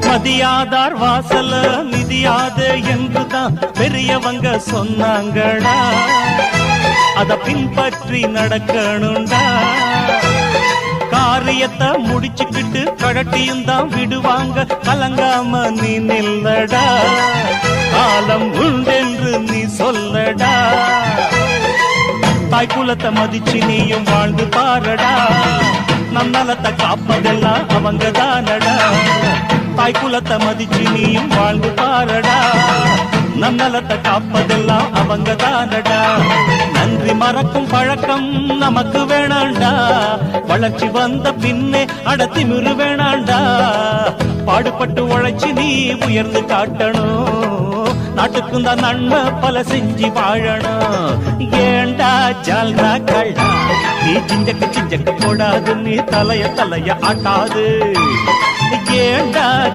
மதியாதார் வாசல மிதியாத என்றுதான் பெரியவங்க சொன்னாங்கடா. அத பின்பற்றி நடக்கணும்டா. காரியத்தை முடிச்சுக்கிட்டு கழட்டியும் தான் விடுவாங்க. கலங்காம நீ நில்லடா. காலம் உண்டென்று நீ சொல்லடா. தாய் குலத்தை மதிச்சு நீயும் வாழ்ந்து பாரடா. நம் நலத்தை காப்பதெல்லாம் அவங்க தானடா. தாய் குலத்தை மதிச்சு நீயும் வாழ்ந்து பாரடா. நம் நலத்தை காப்பதெல்லாம் அவங்க தானடா. நன்றி மறக்கும் பழக்கம் நமக்கு வேணாண்டா. வளர்ச்சி வந்த பின்னே அடத்தி மிரு வேணாண்டா. பாடுபட்டு உழைச்சி நீ உயர்ந்து காட்டணும். நாட்டுக்கும் தான் நன்மை பல செஞ்சு வாழணும். ஏண்டா ஜால்ரா கள்ளா நீ சிஞ்சக்கு போடாது. நீ தலைய ஆட்டாது. ஏண்டா